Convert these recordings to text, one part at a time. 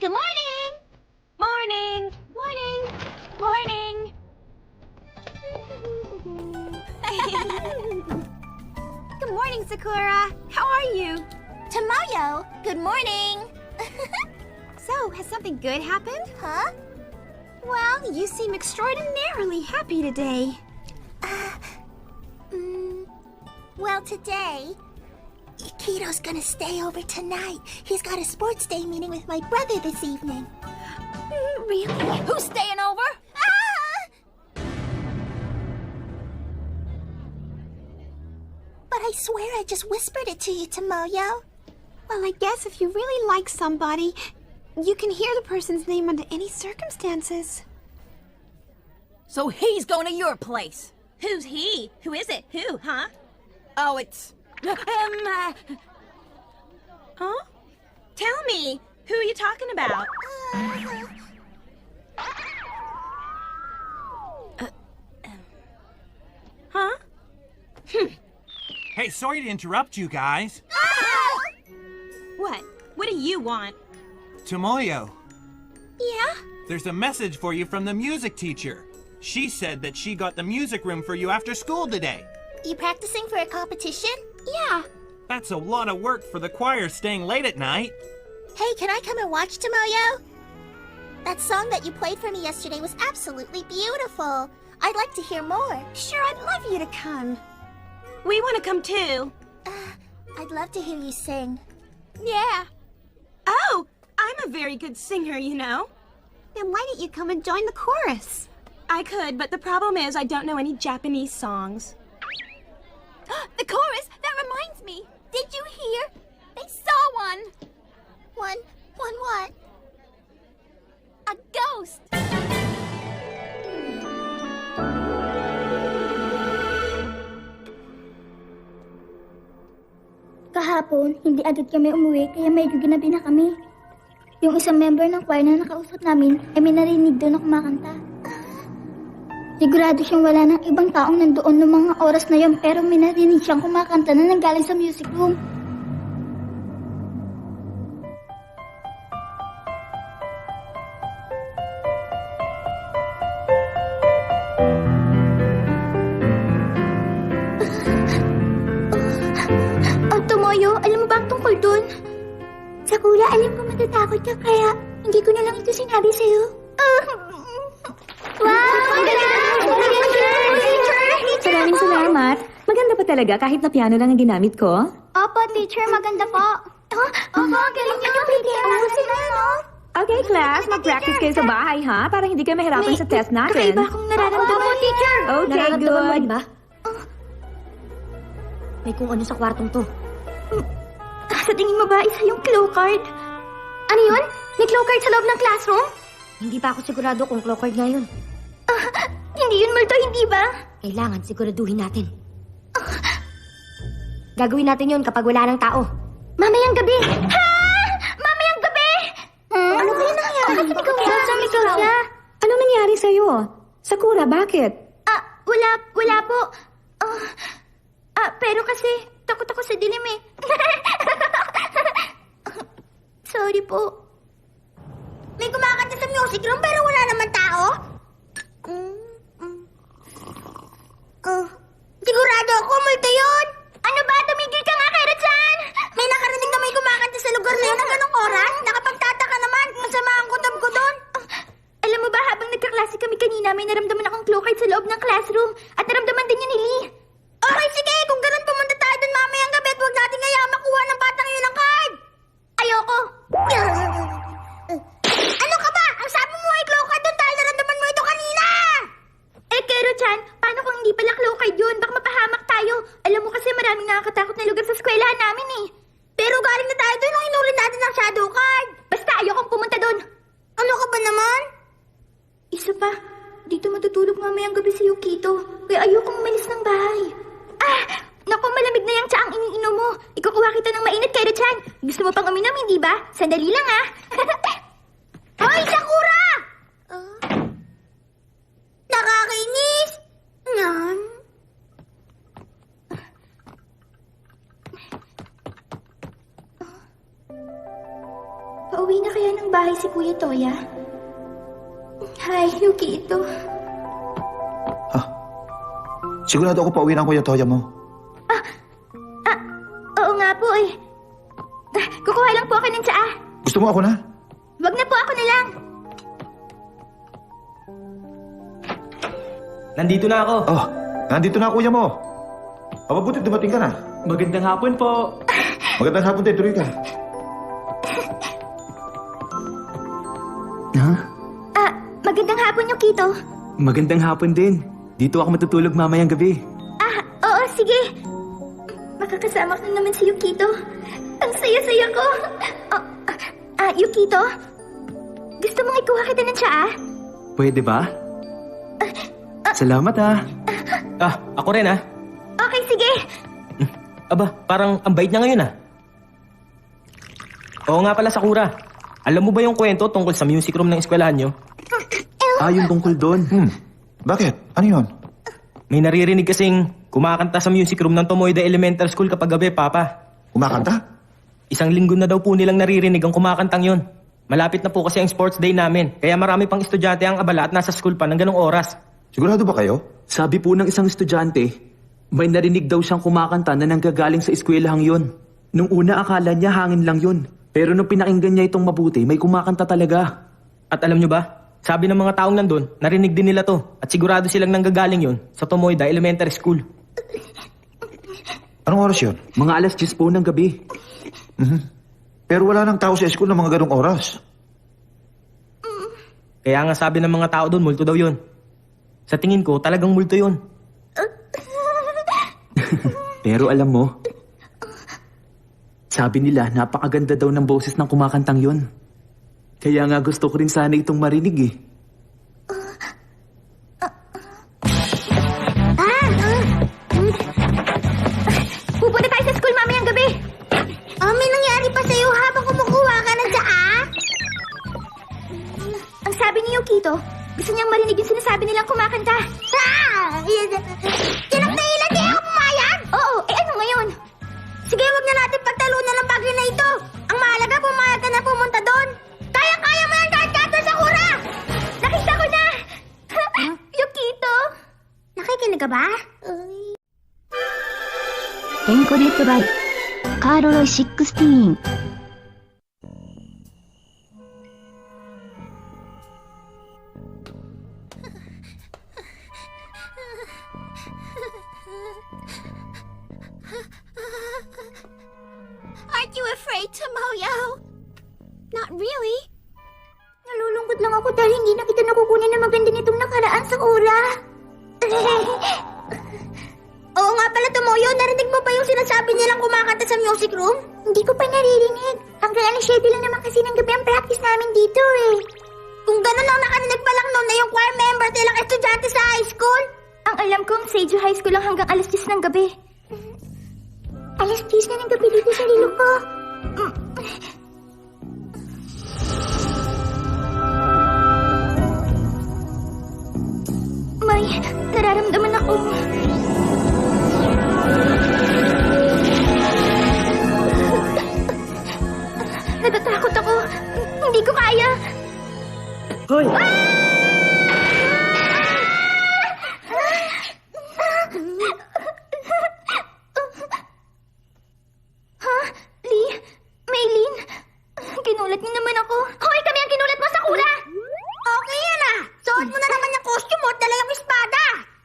Good morning! Morning! Morning! Morning! Good morning, Sakura. How are you? Tomoyo, good morning. So, has something good happened? Huh? Well, you seem extraordinarily happy today. Well, today, Ikito's gonna stay over tonight. He's got a sports day meeting with my brother this evening. Really? Who's staying over? Ah! But I swear I just whispered it to you, Tomoyo. Well, I guess if you really like somebody, you can hear the person's name under any circumstances. So he's going to your place. Who's he? Who is it? Who, huh? Oh, it's... Huh? Tell me, who are you talking about? Huh? Hey, sorry to interrupt you guys. What? What do you want? Tomoyo, Yeah? there's a message for you from the music teacher. She said that she got the music room for you after school today. You practicing for a competition? Yeah. That's a lot of work for the choir staying late at night. Hey, can I come and watch, Tomoyo? That song that you played for me yesterday was absolutely beautiful. I'd like to hear more. Sure, I'd love you to come. We want to come too. I'd love to hear you sing. Yeah. Oh, I'm a very good singer, you know. Then why don't you come and join the chorus? I could, but the problem is I don't know any Japanese songs. The chorus? That reminds me. Did you hear? They saw one. One what? A ghost. Kahapon, hindi agad kami umuwi kaya medyo ginabi na kami. Yung isang member ng choir na nakausap namin ay may narinig doon na kumakanta. Sigurado siyang wala ng ibang taong nandoon noong mga oras na yon pero may narinig siyang kumakanta na nanggaling sa music room. Tomoyo, alam mo ba ang tungkol dun? Sakura, alam ko matatakot ka kaya hindi ko na lang ito sinabi sa'yo. Wow! Maraming salamat. Maganda pa talaga kahit na piano lang ang ginamit ko. Opo, teacher, maganda po. Opo, galing niyo yung video. Okay, class. Mag-practice kayo sa bahay, ha? Para hindi kayo mahirapan sa test natin. Kakaiba akong nararamdaman. Opo, teacher. Okay, Nararamdaman mo, good. di ba? May kung ano sa kwartong to. Sa tingin mo ba isa yung clue card? Ano yun? May clue card sa loob ng classroom? Hindi pa ako sigurado kung clockard nga yun. Hindi yun, Multo, hindi ba? Kailangan siguraduhin natin. Gagawin natin yun kapag wala ng tao. Mamayang gabi. Ha? Mamayang gabi! Ano kaya nangyari? Ikaw siya. Ano nangyari sa'yo? Sakura, bakit? Wala po. Pero kasi, takot ako sa dilim eh. Sorry po. May kumakanta sa music room pero wala naman tao? Sigurado ako, multo yun! Ano ba? Tumigil ka nga, Kero-chan! May nakarinig na may kumakanta sa lugar na yun ng ganong oras? Nakapagtataka naman, masama ang kutob ko doon. Alam mo ba, habang nagkaklase kami kanina, may naramdaman akong clue card sa loob ng classroom. At naramdaman din yun ni Lee. Okay, sige. Kung ganun, pumunta tayo doon mamayang gabi at huwag natin hayaan makuha ng batang yun ang card. Ayoko. Ano ka ba? Ang sabi mo ay clue card doon dahil naramdaman mo ito kanina. Kero-chan, paano kung hindi pala clue card yun? Baka mapahamak tayo. Alam mo kasi maraming nakakatakot na lugar sa eskwelahan namin eh. Pero galing na tayo doon nung inulit natin ang shadow card. Basta ayokong pumunta doon. Ano ka ba naman? Isa pa, dito matutulog mamayang gabi si Yukito. Kaya ayokong umalis ng bahay. Naku, malamig na Ikukuha kita ng mainit, Kairo-chan. Gusto mo pang uminom, hindi ba? Sandali lang, ah. Hoy, Sakura! Nakakainis! Nan? Pauwi na kaya ng bahay si Kuya Toya? Hi, Yukito. Sigurado ako pauwi ng Kuya Toya mo. Oo nga po eh. Kukuha lang po ako ng tsaa. Gusto mo ako na? Wag na po, ako na lang. Nandito na ako. Oh, nandito na Kuya mo. Mabuti dumating ka na. Magandang hapon po. Magandang hapon tayo, tuloy ka. Ha? Magandang hapon, Yukito. Magandang hapon din. Dito ako matutulog mamayang gabi. Oo, sige. Makakasama ko na naman si Yukito. Ang saya-saya ko. Yukito? Gusto mong ikuha kita ng tsaa? Pwede ba? Salamat ha. Ako rin ha. Okay, sige. Aba, parang ang bait niya ngayon ha. Oo nga pala, Sakura. Alam mo ba yung kwento tungkol sa music room ng eskwelahan nyo? Yung tungkol doon. Bakit? Ano yun? May naririnig kasing kumakanta sa music room ng Tomoida Elementary School kapag gabi, Papa. Kumakanta? Isang linggo na daw po nilang naririnig ang kumakantang yon. Malapit na po kasi ang sports day namin, kaya marami pang estudyante ang abala at nasa school pa ng ganong oras. Sigurado ba kayo? Sabi po ng isang estudyante, may narinig daw siyang kumakanta na nanggagaling sa eskwelahang yon. Nung una akala niya hangin lang yon. Pero nung pinakinggan niya itong mabuti, may kumakanta talaga. At alam nyo ba, sabi ng mga taong nandun, narinig din nila to at sigurado silang nanggagaling yon sa Tomoida Elementary School. Anong oras yun? Mga alas 10 po ng gabi. Pero wala nang tao sa school ng mga ganong oras. Kaya nga sabi ng mga tao doon, multo daw yon. Sa tingin ko, talagang multo yon. Pero alam mo, sabi nila napakaganda daw ng boses ng kumakantang yon. Kaya nga gusto ko rin sana itong marinig eh. Pupunta tayo sa school mamayang gabi. May nangyari pa sa'yo habang kumukuha ka ng tsaa? Ang sabi ni Yukito, gusto niyang marinig yung sinasabi nilang kumakanta. Yan ang dahilan di ako pumayag? Oo, ano ngayon? Sige, wag na natin pagtalunan ng bagay na ito. Ang mahalaga, pumayag ka na pumunta doon. Kaya-kaya mo yan kahit kanta, Sakura! Nakita ko na! Yukito! Nakikinig ka ba? エンコネットバイカーロロイ16 Aren't you afraid, Tomoyo? Not really. Nalulungkot lang ako dahil hindi na kita nakukunin na maganda nitong nakaraan sa ura. Oo nga pala, Tomoyo. Narinig mo pa yung sinasabi nilang kumakanta sa music room? Hindi ko pa naririnig. Hanggang alas 7 lang naman kasi ng gabi ang practice namin dito eh. Kung gano'n ang nakarinig pa lang noon na yung choir member nilang estudyante sa high school. Ang alam ko, ang Seijo High School lang hanggang alas 10 ng gabi. Alas 10 na ng gabi dito sa rilo ko. May nararamdaman ako. Natatakot ako. Hindi ko kaya. Hoy! Lee? Maylin? Kinulat niyo naman ako. Hoy, kami ang kinulat mo sa kula! Okay yan ah. Suot mo na naman yung costume mo at dala yung espada.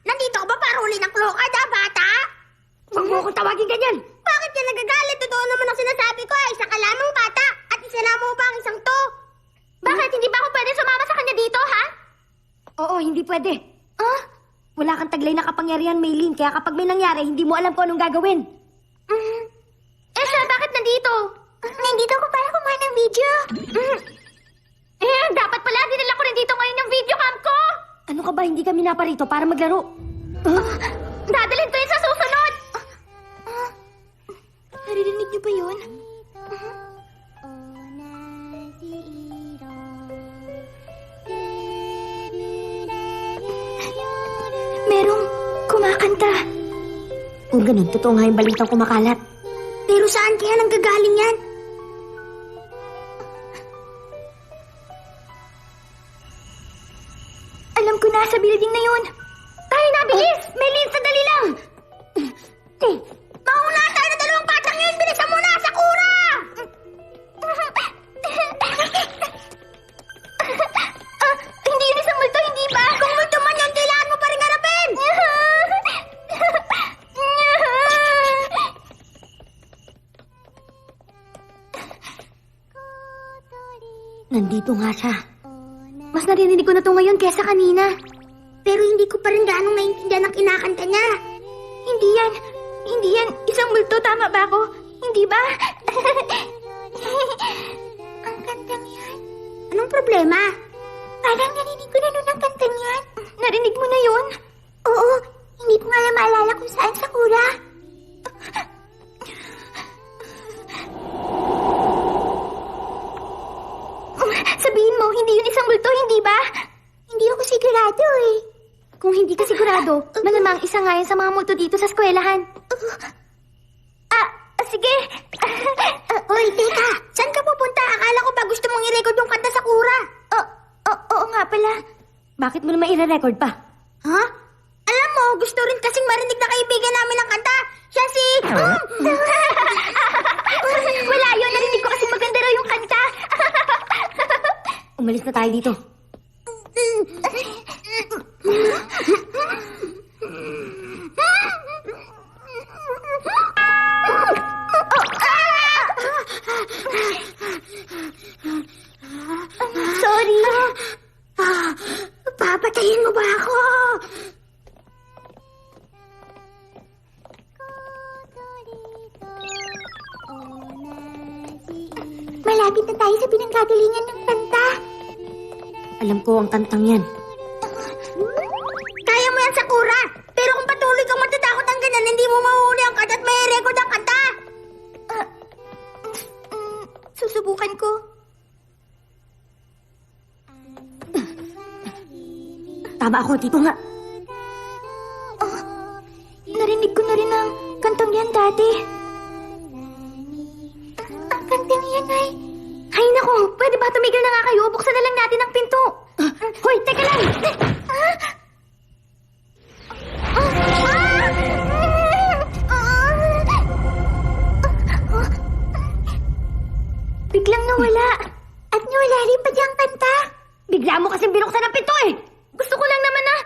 Nandito ka ba para huli ng klokad, bata? Huwag mo akong tawagin ganyan! Bakit ka nagagalit? Totoo naman ang sinasabi ko. Isa ka lamang bata at isinama mo pa ang isang to. Bakit hindi ba ako pwede sumama sa kanya dito, ha? Oo, hindi pwede. Wala kang taglay na kapangyarihan, Maylin, kaya kapag may nangyari, hindi mo alam kung anong gagawin. Siya, bakit nandito? Nandito ako para kumuha ng video. Dapat pala dinala ko rin dito ngayon yung video cam ko. Ano ka ba, hindi kami naparito para maglaro? Dadalhin ko yun sa susunod. niyo ba yun? Merong kumakanta. Kung ganun, totoo nga yung balitang kumakalat. Pero saan kaya nanggagaling yan? Alam ko na, sa building na yun. Tayo na, bilis! Maylin, sandali lang! Mauna tayo na dalawang batang yun! Bilisan mo na, Sakura! Hindi yun isang multo, hindi ba? Kung multo man yun, kailangan mo pa rin harapin! Nandito nga siya. Mas narinig ko na to ngayon kesa kanina. Pero hindi ko pa rin gaanong naiintindihan ang kinakanta niya. Hindi yan isang multo, tama ba ako? Hindi ba? Ang kantang yan. Anong problema? Parang narinig ko na nun ang kantang yan. Narinig mo na yun? Oo, hindi ko nga lang maalala kung saan, Sakura. Sabihin mo, hindi yun isang multo, hindi ba? Hindi ako sigurado eh. Kung hindi ka sigurado, malamang isa nga yan sa mga multo dito sa eskwelahan. Sige. Hoy, teka, saan ka pupunta? Akala ko ba gusto mong i-record yung kanta, Sakura? Oo nga pala. Bakit mo naman i-record pa? Ha? Alam mo, gusto rin kasing marinig na kaibigan namin ang kanta. Siya si... Wala yun, narinig ko kasi maganda raw yung kanta. Umalis na tayo dito. Sorry. Papatayin mo ba ako? Malapit na tayo sa pinanggagalingan ng kanta. Alam ko ang kantang yan. Kaya mo yan, Sakura. Pero kung patuloy kang matatakot ang ganyan, hindi mo mahuhuli ang kanta at may record ang kanta. Susubukan ko. Tama ako, dito nga. Narinig ko na rin ang kantang yan dati. Ang kantang yan ay... Ay nako, pwede ba tumigil na nga kayo? Buksan na lang natin ang pinto. Hoy, teka lang! Biglang nawala. At nawala rin pa diyang kanta. Bigla mo kasing binuksan ang pinto eh. Gusto ko lang naman na.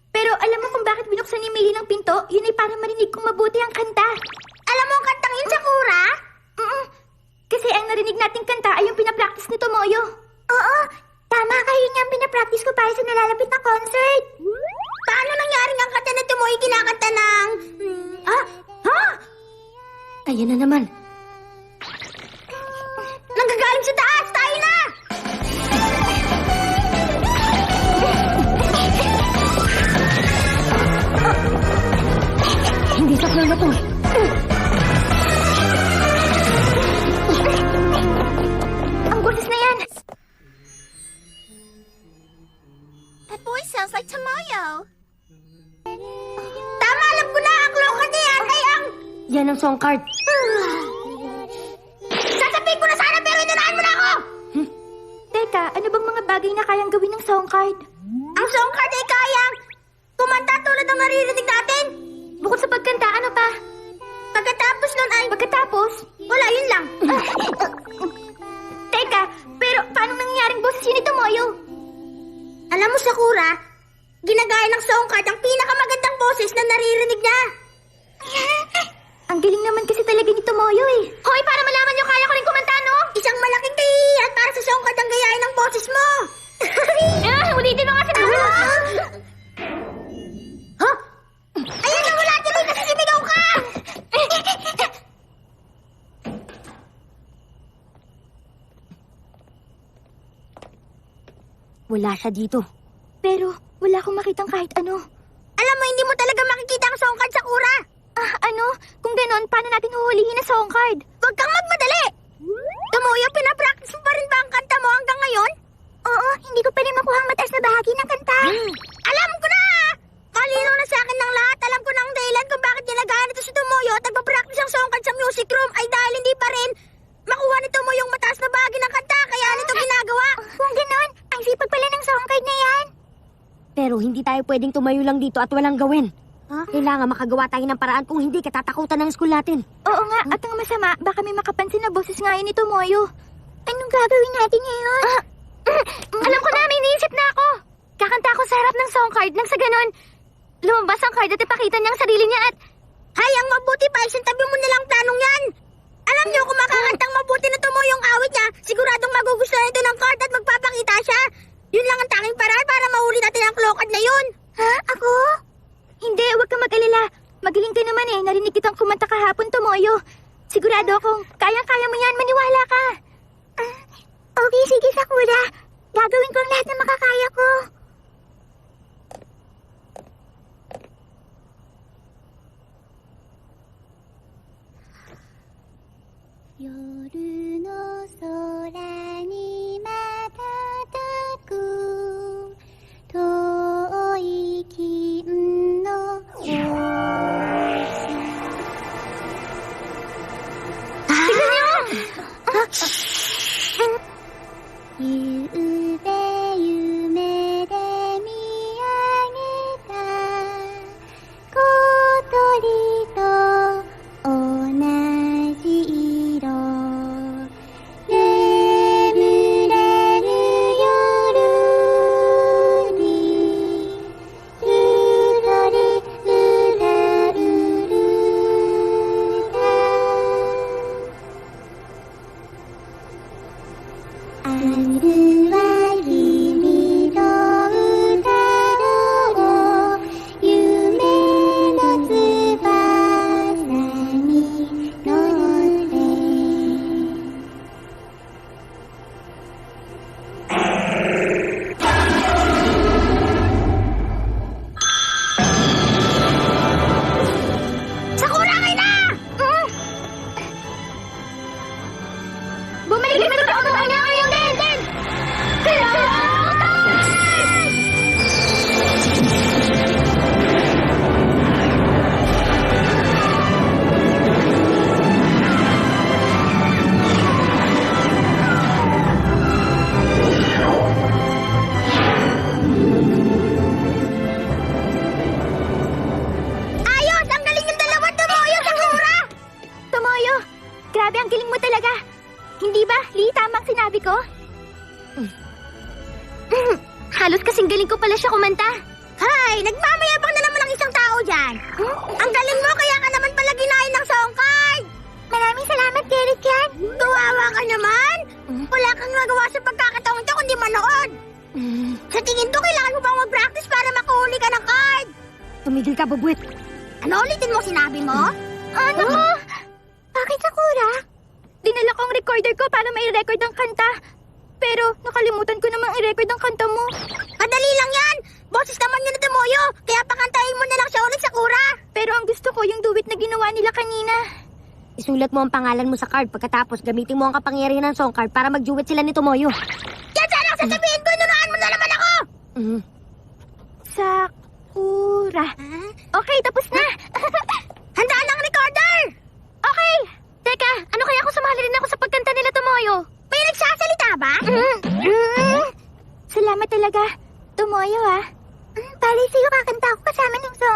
Pero alam mo kung bakit binuksan ni Millie ng pinto? Yun ay para marinig kong mabuti ang kanta. Alam mo ang kantang yun, Sakura? Kasi ang narinig nating kanta ay yung pinapractice ni Tomoyo. Oo, tama kayo niya ang pinapractice ko para sa nalalapit na concert. Paano nangyaring ang kanta na Tomoyo kinakanta ng... Ayan na naman. Nanggagaling sa taas! Tayo na! Hindi sa floor na to. Ang boses na yan. That voice sounds like Tomoyo. Tama, alam ko na! Ang loka niya yan ay ang... Yan ang song card. Sasabihin ko na sana pero inanahan mo na ako! Teka, ano bang mga bagay na kayang gawin ng song card? Ang song card ay kayang kumanta tulad ng naririnig natin. Bukod sa pagkanta, ano pa? Pagkatapos nun ay... Pagkatapos? Wala, yun lang. Teka, pero paano nangyaring boses yun ni Tomoyo? Alam mo, Sakura, ginagaya ng song card ang pinakamagandang boses na naririnig niya. Ang galing naman kasi talaga ni Tomoyo eh. Hoy, para malaman nyo, kaya ko rin kumanta, no? Isang malaking kahihiyan para sa song card ang gayahin ng boses mo. Ulitin mo nga sinabi mo. Ayan na, wala tuloy kasi simigaw ka! Wala siya dito. Pero wala akong makitang kahit ano. Alam mo, hindi mo talaga makikita ang song card, Sakura. Kung ganon, paano natin huhulihin ang song card? Huwag kang magmadali! Tomoyo, pinapractice mo pa rin ba ang kanta mo hanggang ngayon? Oo, hindi ko pa rin makuha ang mataas na bahagi ng kanta. Alam ko na! Malino na sa akin ng lahat. Alam ko na ang dahilan kung bakit ginagaya nito si Tomoyo at nagpa-practice ang song card sa music room ay dahil hindi pa rin makuha ni Tomoyo yung mataas na bahagi ng kanta. Kaya nito ginagawa. Kung ganon, ang sipag pala ng song card na yan. Pero hindi tayo pwedeng tumayo lang dito at walang gawin. Kailangan makagawa tayo ng paraan kung hindi katatakutan ng school natin. Oo nga, at ang masama, baka may makapansin na boses nga yun ni Tomoyo. Anong gagawin natin ngayon? Alam ko na, may naisip na ako. Kakanta ako sa harap ng song card nang sa ganon, lumabas ang card at ipakita niya ang sarili niya at... Hayang mabuti pa, isintabi mo nilang planong yan. Alam niyo, kung makakantang mabuti na Tomoyo ang awit niya, siguradong magugustuhan ito ng card at magpapakita siya. Yun lang ang tanging paraan para mahuli natin ang claw card na yun. Ha? Ako? Hindi, huwag kang mag-alala. Magaling ka naman eh. Narinig kitang kumanta kahapon, Tomoyo. Sigurado akong kayang-kaya mo yan. Maniwala ka. Okay, sige, Sakura. Gagawin ko ang lahat na makakaya ko. Yoru no sora ni matataku遠い金の星。ゆうべ夢で見上げた小鳥と同じ色眠れる夜にゆらりうらうるだあるは君の歌を夢の翼に乗ってSakura, kayo na! Bumalik na ito ako niya ngayon din! Ayos! Ang galing ng dalawa, Tomoyo, Sakura! Tomoyo, grabe ang galing mo talaga. Hindi ba, Lee, tama ang sinabi ko? Halos kasing galing ko pala siya kumanta. Hay! Nagmamayabang na naman ang isang tao dyan. Ang galing mo, kaya ka naman pala ginahin ng song card. Maraming salamat, Derek yan. Kawawa ka naman. Wala kang nagawa sa pagkakataon ito kundi manood. Sa tingin ko, kailangan mo bang mag-practice para makuhuli ka ng card? Tumigil ka, Bubuit. Ano ulitin mo sinabi mo? Ano ko? Bakit, Sakura? Dinala ko ang recorder ko para mai-record ang kanta. Pero nakalimutan ko namang i-record ang kanta mo. Madali lang yan. Boses naman yun na Tomoyo. Kaya pakantayin mo na lang siya ulit, Sakura. Pero ang gusto ko yung duet na ginawa nila kanina. Isulat mo ang pangalan mo sa card pagkatapos gamitin mo ang kapangyarihan ng song card para mag-duet sila ni Tomoyo. Yan sana ang sasabihin ko. Inunahan mo na naman ako. Sakura. Okay, tapos na. Handaan ang recorder. Okay. Teka, ano kaya kung sumali rin ako sa pagkanta nila, Tomoyo? May nagsasalita ba? Salamat talaga, Tomoyo, ah. Bali sa'yo kakanta ako kasama ng song